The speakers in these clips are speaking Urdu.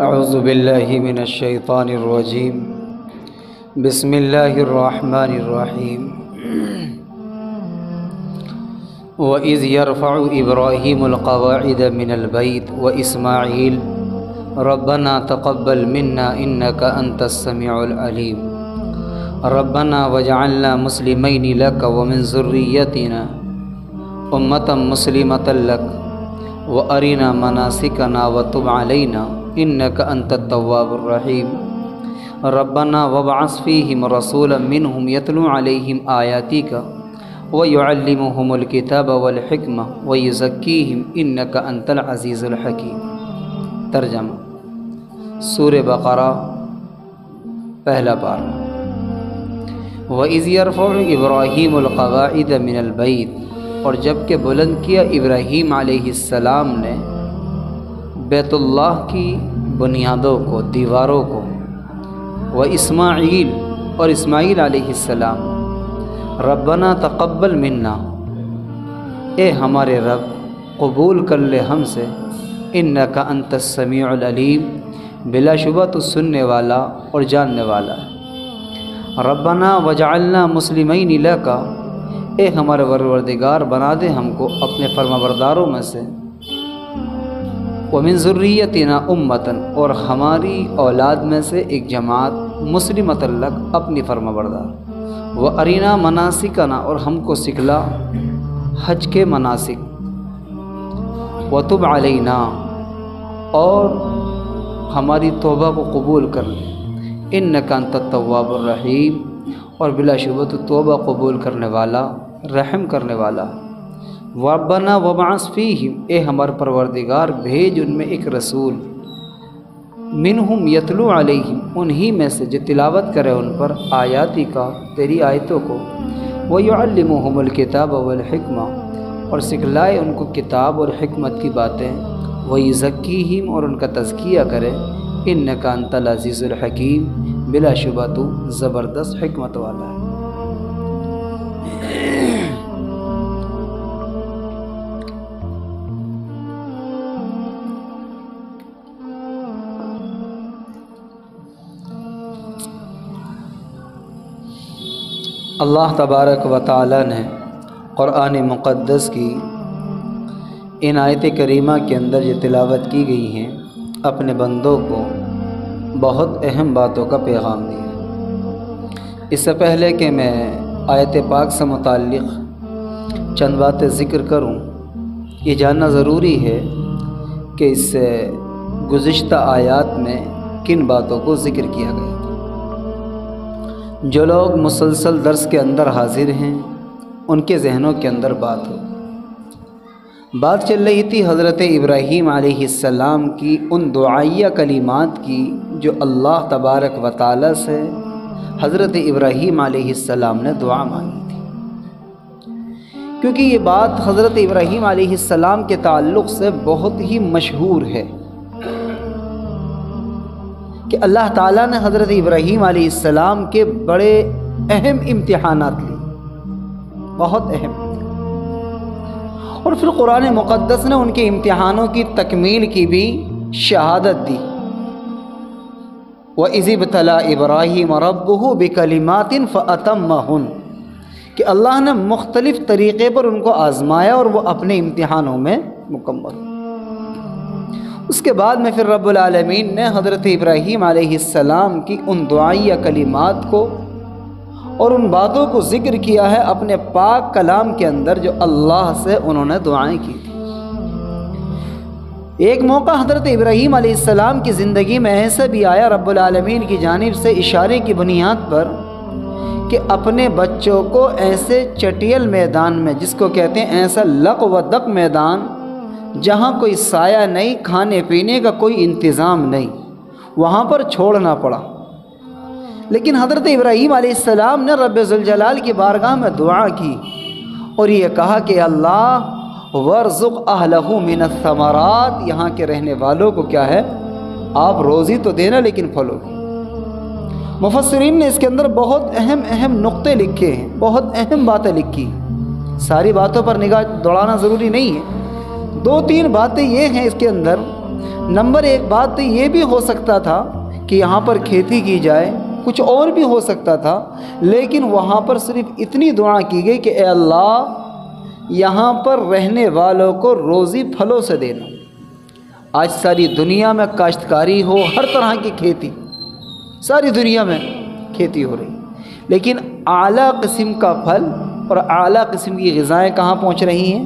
اعوذ باللہ من الشیطان الرجیم بسم اللہ الرحمن الرحیم وَإِذْ يَرْفَعُ إِبْرَاهِيمُ الْقَوَاعِدَ مِنَ الْبَيْتِ وَإِسْمَاعِيلُ رَبَّنَا تَقَبَّلْ مِنَّا إِنَّكَ أَنْتَ السَّمِيعُ الْعَلِيمُ رَبَّنَا وَاجْعَلْنَا مُسْلِمَيْنِ لَكَ وَمِنْ ذُرِّيَّتِنَا أُمَّةً مُسْلِمَةً لَكَ وَأَرِنَا مَنَاسِكَنَا وَتُبْ عَلَيْنَا إِنَّكَ أَنْتَ التَّوَّابُ الرَّحِيمُ رَبَّنَا وَابْعَثْ فِيهِمْ رَسُولًا مِّنْهُمْ يَتْلُو عَلَيْهِمْ آيَاتِكَ وَيُعَلِّمُهُمُ الْكِتَابَ وَالْحِكْمَةَ وَيُزَكِّيهِمْ إِنَّكَ أَنْتَ الْعَزِيزُ الْحَكِيمُ۔ ترجمہ سورہ بقرہ پہلا پارہ۔ وَإِذْ يَرْفَعُ إِبْرَاهِيمُ الْقَوَاعِدَ مِنَ الْبَيْتِ، اور جب کہ بلند کیا ابراہیم علیہ السلام نے بیت اللہ کی بنیادوں کو، دیواروں کو، وَإِسْمَاعِيل، اور اسماعیل علیہ السلام، ربنا تقبل منا، اے ہمارے رب قبول کر لے ہم سے، انک انت السمیع العلیم، بلا شبہ تو سننے والا اور جاننے والا ہے۔ ربنا وجعلنا مسلمین لک، اے ہمارے پروردگار بنا دے ہم کو اپنے فرمانبرداروں میں سے، ومن ذریتنا امتاً، اور ہماری اولاد میں سے ایک جماعت، مسلمۃ لک، اپنی فرمانبردار، وَأَرِنَا مَنَاسِكَنَا، اور ہم کو سکھلا حج کے مناسک، وَتُبْ عَلَيْنَا، اور ہماری توبہ کو قبول کر لے، إِنَّكَ أَنْتَ التَّوَّابُ الرَّحِيمُ، اور بلا شبہ تو توبہ قبول کرنے والا، رحم کرنے والا۔ ربنا وابعث فیہم، اے ہمارے پروردگار بھیج ان میں ایک رسول، منہم یتلو علیہم، انہی میں سے جو تلاوت کرے ان پر، آیاتی کا، تیری آیتوں کو، ویعلمہم الکتاب والحکمہ، اور سکھلائے ان کو کتاب اور حکمت کی باتیں، ویزکیہم، اور ان کا تزکیہ کرے، انک انت العزیز الحکیم، بلا شبہ تو زبردست حکمت والا ہے۔ اللہ تبارک و تعالی نے قرآن مقدس کی ان آیت کریمہ کے اندر یہ تلاوت کی گئی ہیں، اپنے بندوں کو بہت اہم باتوں کا پیغام دیا۔ اس سے پہلے کہ میں آیت پاک سے متعلق چند باتیں ذکر کروں، یہ جاننا ضروری ہے کہ اس سے گزشتہ آیات میں کن باتوں کو ذکر کیا گیا تھا۔ جو لوگ مسلسل درس کے اندر حاضر ہیں ان کے ذہنوں کے اندر بات چل رہی تھی حضرت ابراہیم علیہ السلام کی ان دعائیہ کلمات کی جو اللہ تبارک و تعالی سے حضرت ابراہیم علیہ السلام نے دعا مانگی تھی، کیونکہ یہ بات حضرت ابراہیم علیہ السلام کے تعلق سے بہت ہی مشہور ہے کہ اللہ تعالیٰ نے حضرت ابراہیم علیہ السلام کے بڑے اہم امتحانات لیے، بہت اہم، اور پھر قرآن مقدس نے ان کے امتحانوں کی تکمیل کی بھی شہادت دی۔ وَإِذِ ابْتَلَىٰ إِبْرَاهِيمَ رَبُّهُ بِكَلِمَاتٍ فَأَتَمَّهُنَّ، کہ اللہ نے مختلف طریقے پر ان کو آزمایا اور وہ اپنے امتحانوں میں مکمل۔ اس کے بعد میں پھر رب العالمین نے حضرت ابراہیم علیہ السلام کی ان دعائیہ کلمات کو اور ان باتوں کو ذکر کیا ہے اپنے پاک کلام کے اندر جو اللہ سے انہوں نے دعائیں کی تھی۔ ایک موقع حضرت ابراہیم علیہ السلام کی زندگی میں ایسا بھی آیا رب العالمین کی جانب سے اشارے کی بنیاد پر کہ اپنے بچوں کو ایسے چٹیل میدان میں، جس کو کہتے ہیں ایسا لق و دق میدان جہاں کوئی سایہ نہیں، کھانے پینے کا کوئی انتظام نہیں، وہاں پر چھوڑنا پڑا۔ لیکن حضرت ابراہیم علیہ السلام نے رب ذوالجلال کی بارگاہ میں دعا کی اور یہ کہا کہ اللہ وارزق اہلہ من الثمرات، یہاں کے رہنے والوں کو کیا ہے، آپ روزی تو دینا لیکن پھلوں کی۔ مفسرین نے اس کے اندر بہت اہم نقطے لکھے ہیں، بہت اہم باتیں لکھی، ساری باتوں پر نگاہ دوڑانا ضروری نہیں ہے، دو تین باتیں یہ ہیں اس کے اندر نمبر ایک بات تو یہ بھی ہو سکتا تھا کہ یہاں پر کھیتی کی جائے، کچھ اور بھی ہو سکتا تھا، لیکن وہاں پر صرف اتنی دعا کی گئی کہ اے اللہ یہاں پر رہنے والوں کو روزی پھلوں سے دینا۔ آج ساری دنیا میں کاشتکاری ہو، ہر طرح کی کھیتی، ساری دنیا میں کھیتی ہو رہی، لیکن اعلیٰ قسم کا پھل اور اعلیٰ قسم کی غذائیں کہاں پہنچ رہی ہیں؟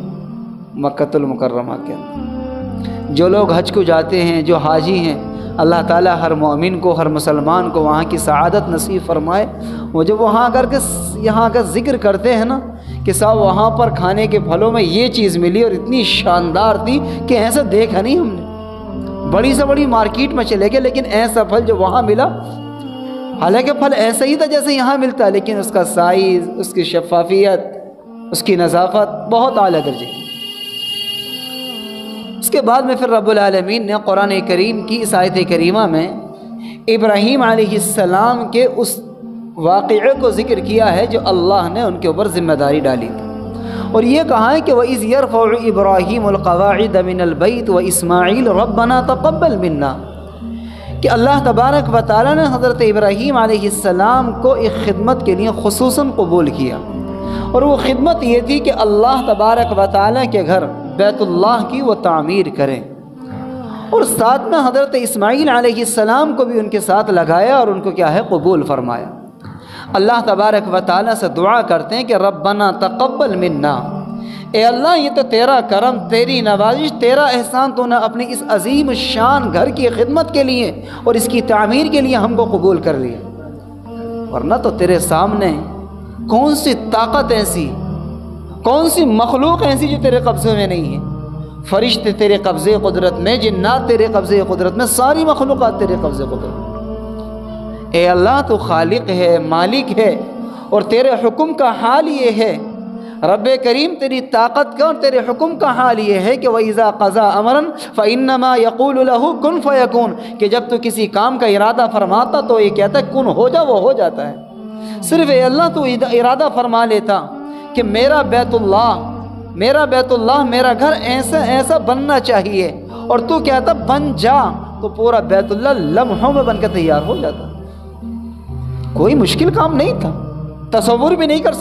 مکۃ المکرمہ کے اندر۔ جو لوگ حج کو جاتے ہیں، جو حاجی ہیں، اللہ تعالیٰ ہر مومن کو، ہر مسلمان کو وہاں کی سعادت نصیب فرمائے۔ وہ جب وہاں کر کے یہاں کا ذکر کرتے ہیں نا کہ صاحب وہاں پر کھانے کے پھلوں میں یہ چیز ملی اور اتنی شاندار تھی کہ ایسا دیکھا نہیں ہم نے، بڑی سے بڑی مارکیٹ میں چلے گئے لیکن ایسا پھل جو وہاں ملا، حالانکہ پھل ایسا ہی تھا جیسے یہاں ملتا، لیکن اس کا سائز، اس کی شفافیت، اس کی نظافت بہت اعلیٰ درجے کی۔ اس کے بعد میں پھر رب العالمین نے قرآن کریم کی اس آیت کریمہ میں ابراہیم علیہ السلام کے اس واقعے کو ذکر کیا ہے جو اللہ نے ان کے اوپر ذمہ داری ڈالی تھی، اور یہ کہا ہے کہ وَإِذْ يَرْفَعُ إِبْرَاهِيمُ الْقَوَاعِدَ مِنَ الْبَيْتِ وَإِسْمَاعِيلُ رَبَّنَا تَقَبَّلْ مِنَّا، کہ اللہ تبارک و تعالیٰ نے حضرت ابراہیم علیہ السلام کو ایک خدمت کے لیے خصوصاً قبول کیا، اور وہ خدمت یہ تھی کہ اللہ تبارک و تعالیٰ کے گھر بیت اللہ کی وہ تعمیر کریں، اور ساتھ میں حضرت اسماعیل علیہ السلام کو بھی ان کے ساتھ لگایا اور ان کو کیا ہے قبول فرمایا۔ اللہ تبارک و تعالیٰ سے دعا کرتے ہیں کہ ربنا تقبل منا، اے اللہ یہ تو تیرا کرم، تیری نوازش، تیرا احسان، تو نے اپنی اس عظیم شان گھر کی خدمت کے لیے اور اس کی تعمیر کے لیے ہم کو قبول کر لیا، ورنہ تو تیرے سامنے کون سی طاقت ایسی، کون سی مخلوق ایسی جو تیرے قبضے میں نہیں ہے؟ فرشتے تیرے قبضے قدرت میں، جنات تیرے قبضے قدرت میں، ساری مخلوقات تیرے قبضے قدرت میں۔ اے اللہ تو خالق ہے، مالک ہے، اور تیرے حکم کا حال یہ ہے، رب کریم تیری طاقت کا اور تیرے حکم کا حال یہ ہے کہ وَإِذَا قَضَى أَمْرًا فَإِنَّمَا يَقُولُ لَهُ كُن فَيَكُونُ، کہ جب تو کسی کام کا ارادہ فرماتا تو یہ کہتا ہے کن ہو جا، وہ ہو جاتا ہے۔ صرف اے اللہ تو ارادہ فرما لیتا کہ میرا بیت اللہ، میرا گھر ایسا ایسا بننا چاہیے، اور تو کہتا بن جا، تو پورا بیت اللہ لمحوں میں بن کے تیار ہو جاتا۔ کوئی مشکل کام نہیں تھا، تصور بھی نہیں کر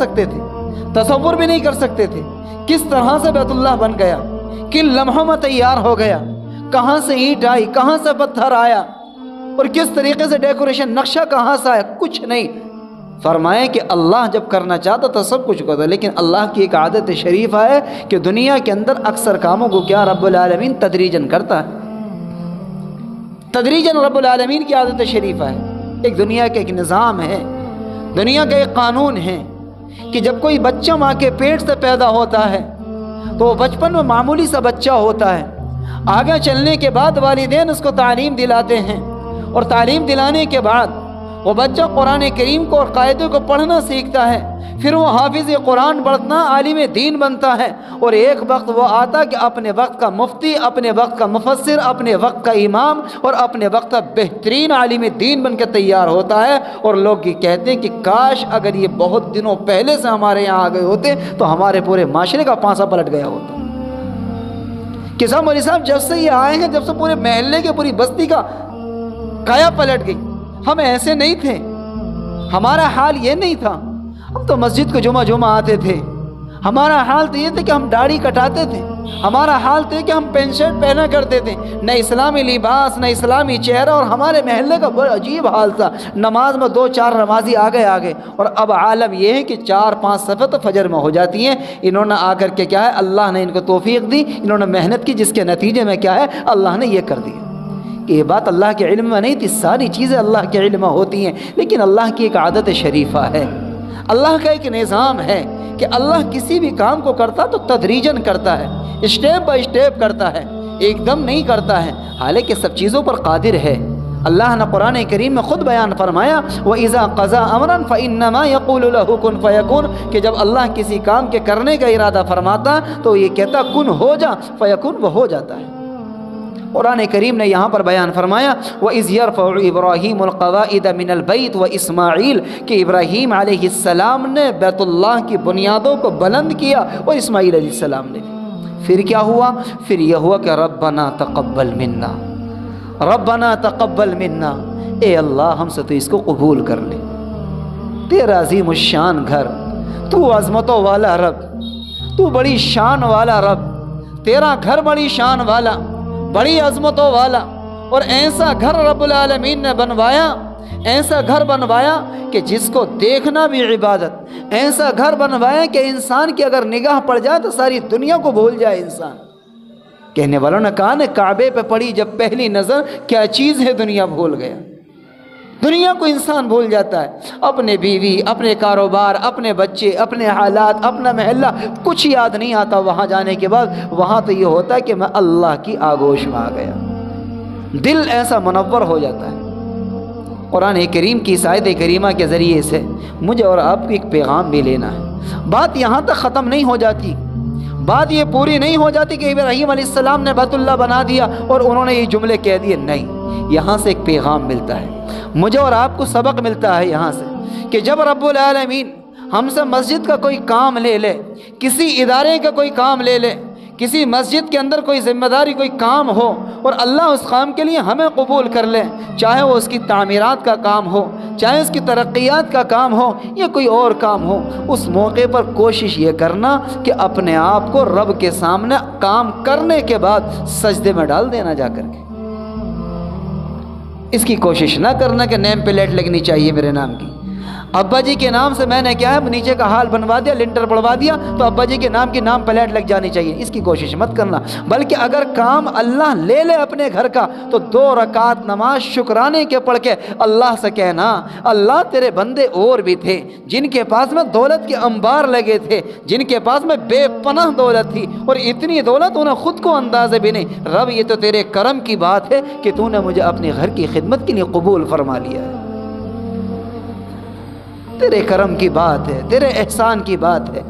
سکتے تھے کس طرح سے بیت اللہ بن گیا، کن لمحوں میں تیار ہو گیا، کہاں سے اینٹ آئی، کہاں سے پتھر آیا، اور کس طریقے سے ڈیکوریشن، نقشہ کہاں سے آیا، کچھ نہیں۔ فرمائے کہ اللہ جب کرنا چاہتا تو سب کچھ کرتا، لیکن اللہ کی ایک عادت شریف ہے کہ دنیا کے اندر اکثر کاموں کو کیا رب العالمین تدریجاً کرتا ہے، تدریجاً رب العالمین کی عادت شریف ہے۔ ایک دنیا کا ایک نظام ہے، دنیا کا ایک قانون ہے کہ جب کوئی بچہ ماں کے پیٹ سے پیدا ہوتا ہے تو وہ بچپن میں معمولی سا بچہ ہوتا ہے، آگے چلنے کے بعد والدین اس کو تعلیم دلاتے ہیں، اور تعلیم دلانے کے بعد وہ بچہ قرآن کریم کو اور قاعدے کو پڑھنا سیکھتا ہے، پھر وہ حافظ قرآن بنتا، عالم دین بنتا ہے، اور ایک وقت وہ آتا کہ اپنے وقت کا مفتی، اپنے وقت کا مفسر، اپنے وقت کا امام اور اپنے وقت کا بہترین عالم دین بن کے تیار ہوتا ہے، اور لوگ یہ کہتے ہیں کہ کاش اگر یہ بہت دنوں پہلے سے ہمارے یہاں آ گئے ہوتے تو ہمارے پورے معاشرے کا پانسا پلٹ گیا ہوتا۔ قصہ مولوی صاحب جب سے یہ آئے ہیں، جب سے پورے محلے کے، پوری بستی کا کایا پلٹ گئی۔ ہم ایسے نہیں تھے، ہمارا حال یہ نہیں تھا، ہم تو مسجد کو جمعہ آتے تھے، ہمارا حال تو یہ تھا کہ ہم داڑھی کٹاتے تھے، ہمارا حال تو یہ کہ ہم پینٹ شرٹ پہنا کرتے تھے، نہ اسلامی لباس، نہ اسلامی چہرہ، اور ہمارے محلے کا بڑا عجیب حال تھا، نماز میں 2-4 نمازی آگے، اور اب عالم یہ ہے کہ 4-5 صفحے تو فجر میں ہو جاتی ہیں۔ انہوں نے آ کر کے کیا ہے، اللہ نے ان کو توفیق دی، انہوں نے محنت کی، جس کے نتیجے میں کیا ہے، اللہ نے یہ کر دیا۔ کہ یہ بات اللہ کے علم میں نہیں تھی، ساری چیزیں اللہ کے علم میں ہوتی ہیں، لیکن اللہ کی ایک عادت شریفہ ہے، اللہ کا ایک نظام ہے کہ اللہ کسی بھی کام کو کرتا تو تدریجاً کرتا ہے، اسٹیپ بائی اسٹیپ کرتا ہے، ایک دم نہیں کرتا ہے، حالانکہ سب چیزوں پر قادر ہے۔ اللہ نے قرآن کریم میں خود بیان فرمایا وَإِذَا قَضَى أَمْرًا فَإِنَّمَا يَقُولُ لَهُ كُن فَيَكُونُ، کہ جب اللہ کسی کام کے کرنے کا ارادہ فرماتا تو یہ کہتا کن ہو جا، فیکون، وہ ہو جاتا ہے۔ قرآن کریم نے یہاں پر بیان فرمایا وَإِذْ يَرْفَعُ إِبْرَاهِيمُ الْقَوَاعِدَ مِنَ الْبَيْتِ وَإِسْمَاعِيلُ، کہ ابراہیم علیہ السلام نے بیت اللہ کی بنیادوں کو بلند کیا، اور اسماعیل علیہ السلام نے۔ پھر کیا ہوا؟ پھر یہ ہوا کہ ربنا تقبل منا، ربنا تقبل منا، اے اللہ ہم سے تو اس کو قبول کر لے، تیرا عظیم الشان گھر، تو عظمتوں والا رب، تو بڑی شان والا رب، تیرا گھر بڑی شان والا، بڑی عظمتوں والا، اور ایسا گھر رب العالمین نے بنوایا، ایسا گھر بنوایا کہ جس کو دیکھنا بھی عبادت، ایسا گھر بنوایا کہ انسان کی اگر نگاہ پڑ جائے تو ساری دنیا کو بھول جائے انسان۔ کہنے والوں نے کہا نا کعبے پہ پڑی جب پہلی نظر، کیا چیز ہے دنیا بھول گیا، دنیا کو انسان بھول جاتا ہے، اپنے بیوی، اپنے کاروبار، اپنے بچے، اپنے حالات، اپنا محلہ، کچھ یاد نہیں آتا۔ وہاں جانے کے بعد وہاں تو یہ ہوتا ہے کہ میں اللہ کی آغوش میں آ گیا، دل ایسا منور ہو جاتا ہے۔ قرآن کریم کی اس آیت کریمہ کے ذریعے سے مجھے اور آپ کو ایک پیغام بھی لینا ہے۔ بات یہاں تک ختم نہیں ہو جاتی، بات یہ پوری نہیں ہو جاتی کہ ابراہیم علیہ السلام نے بیت اللہ بنا دیا اور انہوں نے یہ جملے کہہ دیے، نہیں، یہاں سے ایک پیغام ملتا ہے، مجھے اور آپ کو سبق ملتا ہے یہاں سے کہ جب رب العالمین ہم سے مسجد کا کوئی کام لے لے، کسی ادارے کا کوئی کام لے لے، کسی مسجد کے اندر کوئی ذمہ داری، کوئی کام ہو، اور اللہ اس کام کے لیے ہمیں قبول کر لے، چاہے وہ اس کی تعمیرات کا کام ہو، چاہے اس کی ترقیات کا کام ہو، یا کوئی اور کام ہو، اس موقع پر کوشش یہ کرنا کہ اپنے آپ کو رب کے سامنے کام کرنے کے بعد سجدے میں ڈال دینا جا کر کے۔ اس کی کوشش نہ کرنا کہ نیم پلیٹ لگنی چاہیے میرے نام کی، ابا جی کے نام سے میں نے کیا ہے نیچے کا حال بنوا دیا، لنٹر پڑوا دیا، تو ابا جی کے نام کی نام پلیٹ لگ جانی چاہیے، اس کی کوشش مت کرنا۔ بلکہ اگر کام اللہ لے لے اپنے گھر کا تو 2 رکعت نماز شکرانے کے پڑھ کے اللہ سے کہنا، اللہ تیرے بندے اور بھی تھے جن کے پاس میں دولت کے انبار لگے تھے، جن کے پاس میں بے پناہ دولت تھی، اور اتنی دولت انہیں خود کو اندازے بھی نہیں، رب یہ تو تیرے کرم کی بات ہے کہ تو نے مجھے اپنے گھر کی خدمت کے لیے قبول فرما لیا ہے، تیرے کرم کی بات ہے، تیرے احسان کی بات ہے،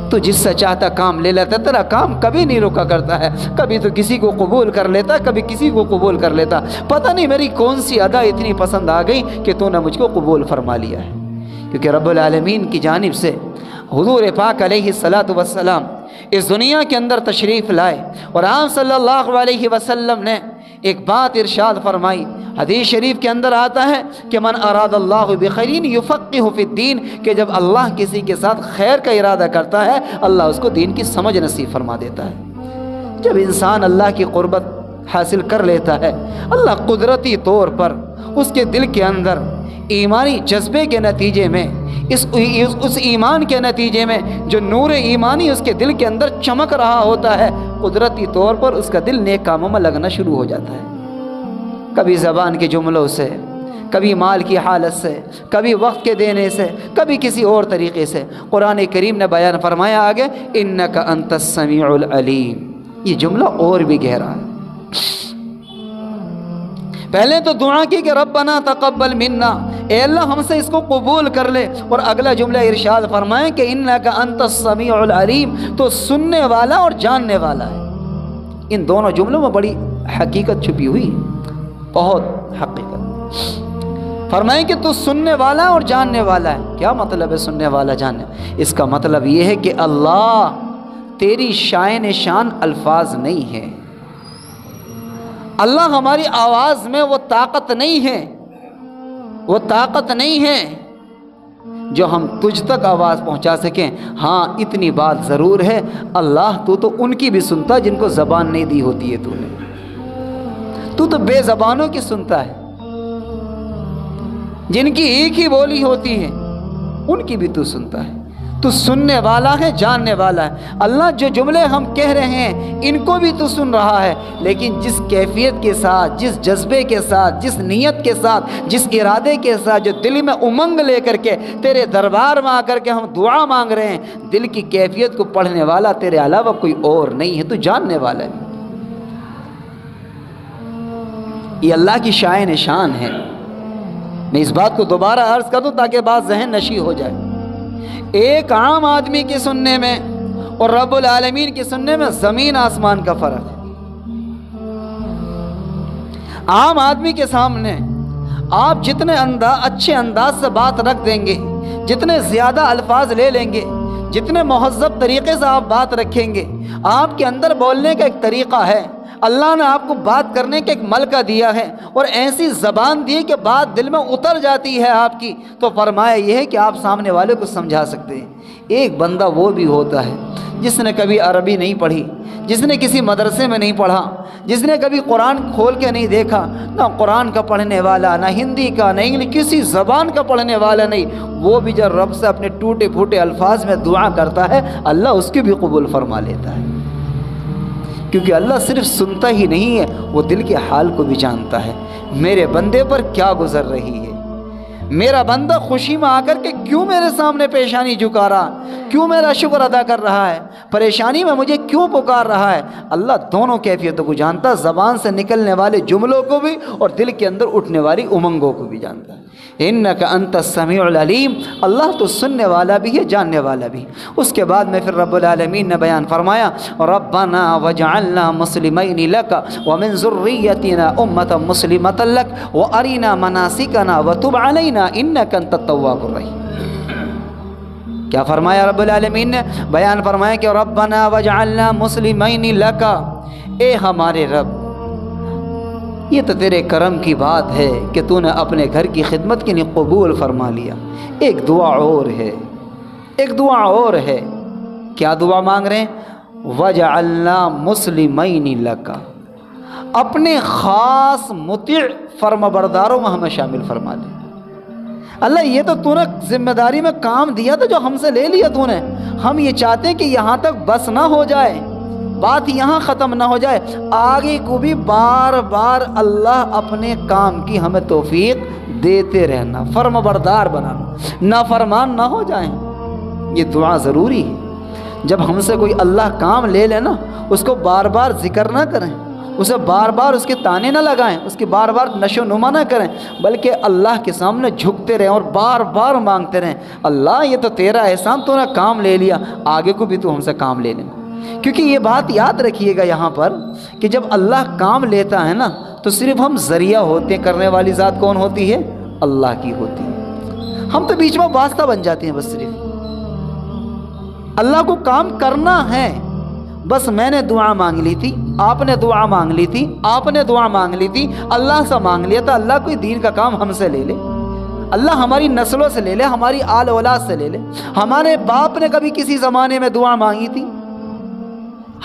تو جس سے چاہتا کام لے لیتا، تیرا کام کبھی نہیں رکا کرتا ہے، کبھی تو کسی کو قبول کر لیتا، کبھی کسی کو قبول کر لیتا، پتہ نہیں میری کون سی ادا اتنی پسند آ گئی کہ تو نے مجھ کو قبول فرما لیا ہے۔ کیونکہ رب العالمین کی جانب سے حضور پاک علیہ الصلاۃ والسلام اس دنیا کے اندر تشریف لائے، اور آپ صلی اللہ علیہ وسلم نے ایک بات ارشاد فرمائی، حدیث شریف کے اندر آتا ہے کہ من اراد اللہ بخیر یفقہ فی الدین، کہ جب اللہ کسی کے ساتھ خیر کا ارادہ کرتا ہے اللہ اس کو دین کی سمجھ نصیب فرما دیتا ہے۔ جب انسان اللہ کی قربت حاصل کر لیتا ہے، اللہ قدرتی طور پر اس کے دل کے اندر ایمانی جذبے کے نتیجے میں، اس ایمان کے نتیجے میں جو نور ایمانی اس کے دل کے اندر چمک رہا ہوتا ہے، قدرتی طور پر اس کا دل نیک کاموں میں لگنا شروع ہو جاتا ہے، کبھی زبان کے جملوں سے، کبھی مال کی حالت سے، کبھی وقت کے دینے سے، کبھی کسی اور طریقے سے۔ قرآن کریم نے بیان فرمایا آگے، انک انت السمیع العلیم، یہ جملہ اور بھی گہرا ہے۔ پہلے تو دعا کی کہ ربنا تقبل منا، اے اللہ ہم سے اس کو قبول کر لے، اور اگلا جملہ ارشاد فرمائیں کہ انک انت السمیع العلیم، تو سننے والا اور جاننے والا ہے۔ ان دونوں جملوں میں بڑی حقیقت چھپی ہوئی، بہت حقیقت۔ فرمائیں کہ تو سننے والا اور جاننے والا ہے۔ کیا مطلب ہے سننے والا جاننے؟ اس کا مطلب یہ ہے کہ اللہ تیری شائن شان الفاظ نہیں ہے، اللہ ہماری آواز میں وہ طاقت نہیں ہے، وہ طاقت نہیں ہے جو ہم تجھ تک آواز پہنچا سکیں۔ ہاں اتنی بات ضرور ہے، اللہ تو ان کی بھی سنتا جن کو زبان نہیں دی ہوتی ہے، تو بے زبانوں کی سنتا ہے، جن کی ایک ہی بولی ہوتی ہے ان کی بھی تو سنتا ہے، تو سننے والا ہے، جاننے والا ہے۔ اللہ جو جملے ہم کہہ رہے ہیں ان کو بھی تو سن رہا ہے، لیکن جس کیفیت کے ساتھ، جس جذبے کے ساتھ، جس نیت کے ساتھ، جس ارادے کے ساتھ، جو دل میں امنگ لے کر کے تیرے دربار میں آ کر کے ہم دعا مانگ رہے ہیں، دل کی کیفیت کو پڑھنے والا تیرے علاوہ کوئی اور نہیں ہے، تو جاننے والا ہے۔ یہ اللہ کی شائن شان ہے۔ میں اس بات کو دوبارہ عرض کر دوں تاکہ بات ذہن نشی ہو جائے۔ ایک عام آدمی کے سننے میں اور رب العالمین کے سننے میں زمین آسمان کا فرق ہے۔ عام آدمی کے سامنے آپ جتنے اچھے انداز سے بات رکھ دیں گے، جتنے زیادہ الفاظ لے لیں گے، جتنے مہذب طریقے سے آپ بات رکھیں گے، آپ کے اندر بولنے کا ایک طریقہ ہے، اللہ نے آپ کو بات کرنے کا ایک ملکہ دیا ہے اور ایسی زبان دی کہ بات دل میں اتر جاتی ہے آپ کی، تو فرمایا یہ ہے کہ آپ سامنے والے کو سمجھا سکتے ہیں۔ ایک بندہ وہ بھی ہوتا ہے جس نے کبھی عربی نہیں پڑھی، جس نے کسی مدرسے میں نہیں پڑھا، جس نے کبھی قرآن کھول کے نہیں دیکھا، نہ قرآن کا پڑھنے والا، نہ ہندی کا، نہ انگلش، کسی زبان کا پڑھنے والا نہیں، وہ بھی جب رب سے اپنے ٹوٹے پھوٹے الفاظ میں دعا کرتا ہے اللہ اس کی بھی قبول فرما لیتا ہے، کیونکہ اللہ صرف سنتا ہی نہیں ہے، وہ دل کے حال کو بھی جانتا ہے۔ میرے بندے پر کیا گزر رہی ہے، میرا بندہ خوشی میں آ کر کے کیوں میرے سامنے پیشانی جھکا رہا، کیوں میرا شکر ادا کر رہا ہے، پریشانی میں مجھے کیوں پکار رہا ہے۔ اللہ دونوں کیفیتوں کو جانتا، زبان سے نکلنے والے جملوں کو بھی اور دل کے اندر اٹھنے والی امنگوں کو بھی جانتا ہے۔ انک انت السمیع العلیم، اللہ تو سننے والا بھی ہے، جاننے والا بھی۔ اس کے بعد میں پھر رب العالمین نے بیان فرمایا ربنا وجعلنا مسلمین لک ومن ذریتنا امۃ مسلمۃ لک وارنا مناسکنا وتب علینا انک انت التواب الرحیم۔ کیا فرمایا رب العالمین نے؟ بیان فرمایا کہ ربنا وجعلنا مسلمین لک، اے ہمارے رب یہ تو تیرے کرم کی بات ہے کہ تو نے اپنے گھر کی خدمت کے لیے قبول فرما لیا۔ ایک دعا اور ہے، ایک دعا اور ہے، کیا دعا مانگ رہے ہیں؟ وجعلنا مسلمین لک، اپنے خاص مطیع فرما برداروں میں ہمیں شامل فرما دے۔ اللہ یہ تو نے ذمہ داری میں کام دیا تھا جو ہم سے لے لیا تو نے، ہم یہ چاہتے ہیں کہ یہاں تک بس نہ ہو جائے، بات یہاں ختم نہ ہو جائے، آگے کو بھی بار بار اللہ اپنے کام کی ہمیں توفیق دیتے رہنا، فرما بردار بنانا، نافرمان نہ ہو جائیں۔ یہ دعا ضروری ہے۔ جب ہم سے کوئی اللہ کام لے لے نا، اس کو بار بار ذکر نہ کریں، اسے بار بار اس کے تانے نہ لگائیں، اس کی بار بار نشو نما نہ کریں، بلکہ اللہ کے سامنے جھکتے رہیں اور بار بار مانگتے رہیں اللہ یہ تو تیرا احسان، تو نے کام لے لیا، آگے کو بھی تو ہم سے کام لے لینا۔ کیونکہ یہ بات یاد رکھیے گا یہاں پر کہ جب اللہ کام لیتا ہے نا تو صرف ہم ذریعہ ہوتے ہیں، کرنے والی ذات کون ہوتی ہے؟ اللہ کی ہوتی ہے، ہم تو بیچ میں واسطہ بن جاتے ہیں۔ بس صرف اللہ کو کام کرنا ہے، بس میں نے دعا مانگ لی تھی، آپ نے دعا مانگ لی تھی، آپ نے دعا مانگ لی تھی، اللہ سے مانگ لیا تھا، اللہ کوئی دین کا کام ہم سے لے لے، اللہ ہماری نسلوں سے لے لے، ہماری آل اولاد سے لے لے۔ ہمارے باپ نے کبھی کسی زمانے میں دعا مانگی تھی؟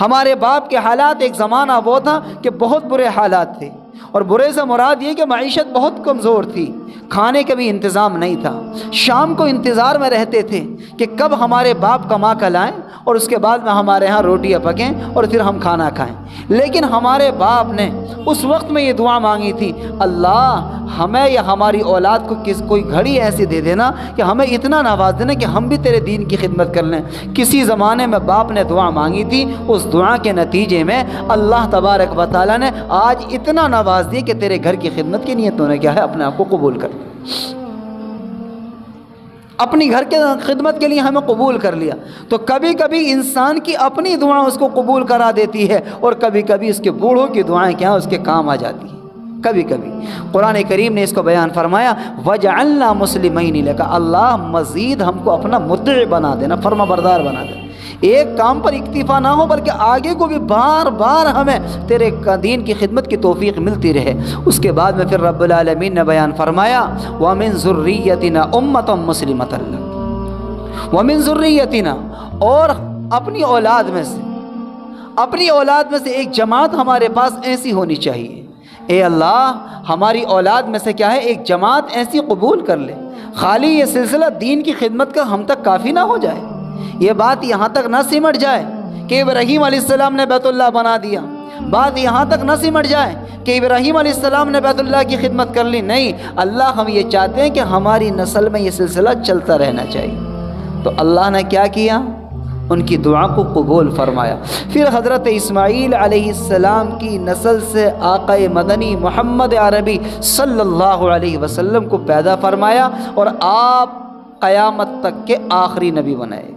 ہمارے باپ کے حالات ایک زمانہ وہ تھا کہ بہت برے حالات تھے، اور برے سے مراد یہ کہ معیشت بہت کمزور تھی، کھانے کا بھی انتظام نہیں تھا، شام کو انتظار میں رہتے تھے کہ کب ہمارے باپ کما کر لائیں اور اس کے بعد میں ہمارے ہاں روٹیاں پکیں اور پھر ہم کھانا کھائیں۔ لیکن ہمارے باپ نے اس وقت میں یہ دعا مانگی تھی اللہ ہمیں یا ہماری اولاد کو کوئی گھڑی ایسی دے دینا کہ ہمیں اتنا نواز دینا کہ ہم بھی تیرے دین کی خدمت کر لیں۔ کسی زمانے میں باپ نے دعا مانگی تھی، اس دعا کے نتیجے میں اللہ تبارک و تعالیٰ نے آج اتنا نواز دی کہ تیرے گھر کی خدمت کے لیے تو نے کیا ہے اپنے آپ کو قبول کر لیا، اپنی گھر کے خدمت کے لیے ہمیں قبول کر لیا۔ تو کبھی کبھی انسان کی اپنی دعا اس کو قبول کرا دیتی ہے، اور کبھی کبھی اس کے بوڑھوں کی دعائیں کیا اس کے کام آ جاتی ہیں۔ کبھی کبھی قرآن کریم نے اس کو بیان فرمایا وجعلنا مسلمین لک، اللہ مزید ہم کو اپنا مطیع بنا دینا، فرما بردار بنا دینا، ایک کام پر اکتفا نہ ہو بلکہ آگے کو بھی بار بار ہمیں تیرے دین کی خدمت کی توفیق ملتی رہے۔ اس کے بعد میں پھر رب العالمین نے بیان فرمایا وَمِن ذُرِّيَّتِنَا أُمَّةً مُسْلِمَةً لَكَ، وَمِن ذُرِّيَّتِنَا، اور اپنی اولاد میں سے، اپنی اولاد میں سے ایک جماعت ہمارے پاس ایسی ہونی چاہیے۔ اے اللہ ہماری اولاد میں سے کیا ہے ایک جماعت ایسی قبول کر لے، خالی یہ سلسلہ دین کی خدمت کا ہم تک کافی نہ ہو جائے، یہ بات یہاں تک نہ سمٹ جائے کہ ابراہیم علیہ السلام نے بیت اللہ بنا دیا، بات یہاں تک نہ سمٹ جائے کہ ابراہیم علیہ السلام نے بیت اللہ کی خدمت کر لی، نہیں، اللہ ہم یہ چاہتے ہیں کہ ہماری نسل میں یہ سلسلہ چلتا رہنا چاہیے۔ تو اللہ نے کیا کیا؟ ان کی دعا کو قبول فرمایا۔ پھر حضرت اسماعیل علیہ السلام کی نسل سے آقا مدنی محمد عربی صلی اللہ علیہ وسلم کو پیدا فرمایا، اور آپ قیامت تک کے آخری نبی بنائے گئے۔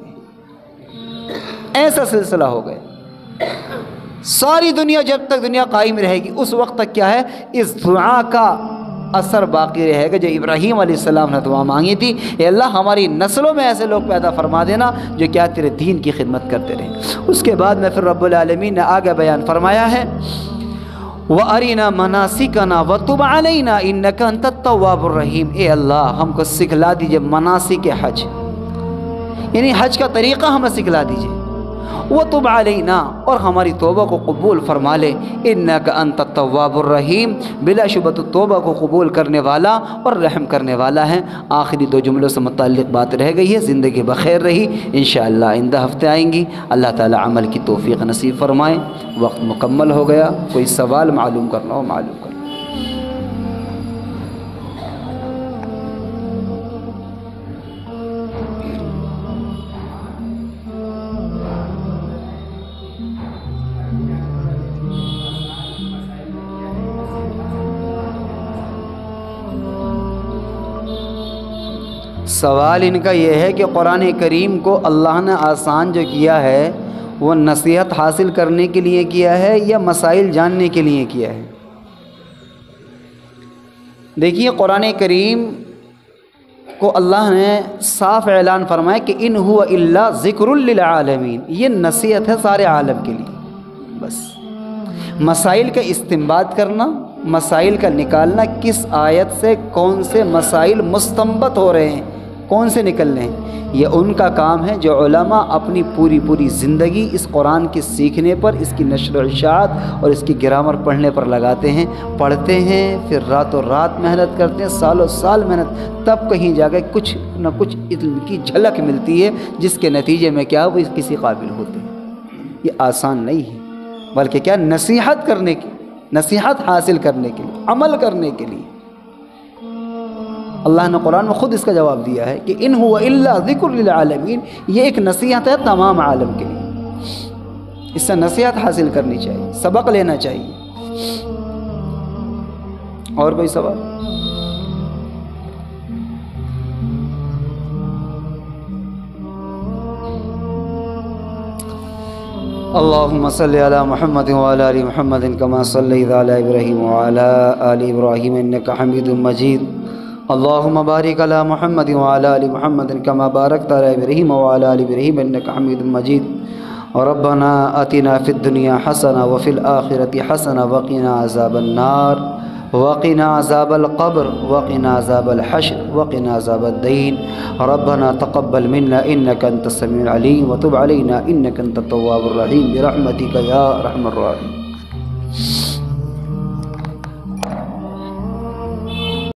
ایسا سلسلہ ہو گیا، ساری دنیا جب تک دنیا قائم رہے گی اس وقت تک کیا ہے اس دعا کا اثر باقی رہے گا جو ابراہیم علیہ السلام نے دعا مانگی تھی، اے اللہ ہماری نسلوں میں ایسے لوگ پیدا فرما دینا جو کیا تیرے دین کی خدمت کرتے رہیں۔ اس کے بعد میں پھر رب العالمین نے آگے بیان فرمایا ہے وَأَرِنَا مَنَاسِكَنَا وَتُبْ عَلَيْنَا إِنَّكَ أَنْتَ التَّوَّابُ الرَّحِيمُ۔ اے اللہ ہم کو سکھلا دیجئے مناسک حج، یعنی حج کا طریقہ ہمیں سکھلا دیجئے، وَتُبْ عَلَيْنَا اور ہماری توبہ کو قبول فرما لے، إِنَّكَ أَنْتَ التَّوَّابُ الرَّحِيمُ بلا شبہ تو توبہ کو قبول کرنے والا اور رحم کرنے والا ہے۔ آخری دو جملوں سے متعلق بات رہ گئی ہے، زندگی بخیر رہی، انشاءاللہ آئندہ ہفتے آئیں گی۔ اللہ تعالی عمل کی توفیق نصیب فرمائے۔ وقت مکمل ہو گیا، کوئی سوال معلوم کرنا ہو معلوم کرنا۔ سوال ان کا یہ ہے کہ قرآن کریم کو اللہ نے آسان جو کیا ہے وہ نصیحت حاصل کرنے کے لیے کیا ہے یا مسائل جاننے کے لیے کیا ہے؟ دیکھیے قرآن کریم کو اللہ نے صاف اعلان فرمایا کہ ان ہوا الا ذکر للعالمین، یہ نصیحت ہے سارے عالم کے لیے۔ بس مسائل کا استنباط کرنا، مسائل کا نکالنا، کس آیت سے کون سے مسائل مستنبط ہو رہے ہیں، کون سے نکل رہے ہیں، یہ ان کا کام ہے جو علماء اپنی پوری زندگی اس قرآن کے سیکھنے پر، اس کی نشر و اشاعت اور اس کی گرامر پڑھنے پر لگاتے ہیں، پڑھتے ہیں، پھر راتوں رات محنت کرتے ہیں، سالوں سال محنت، تب کہیں جا کے کچھ نہ کچھ علم کی جھلک ملتی ہے جس کے نتیجے میں کیا وہ کسی قابل ہوتے ہیں۔ یہ آسان نہیں ہے، بلکہ کیا نصیحت کرنے کی، نصیحت حاصل کرنے کے لیے، عمل کرنے کے لیے۔ اللہ نے قرآن میں خود اس کا جواب دیا ہے کہ ان هو الا ذکر للعالمین، یہ ایک نصیحت ہے تمام عالم کے لیے، اس سے نصیحت حاصل کرنی چاہیے، سبق لینا چاہیے۔ اور کوئی سوال؟ اللہم صلی علی محمد وعلی آل محمد کما صلیت علی ابراہیم وعلی آل ابراہیم انک حمید مجید۔ اللہم بارک علی محمد وعلی آل محمد کما بارکت علی ابراہیم وعلی آل ابراہیم انک حمید مجید۔ ربنا آتنا فی الدنیا حسنہ وفی الآخرۃ حسنہ وقنا عذاب النار وقنا عذاب القبر وقنا عذاب الحشر وقنا عذاب الدین۔ ربنا تقبل منا انک انت السمیع العلیم وتب علینا انک انت التواب الرحیم برحمتک یا ارحم الراحمین۔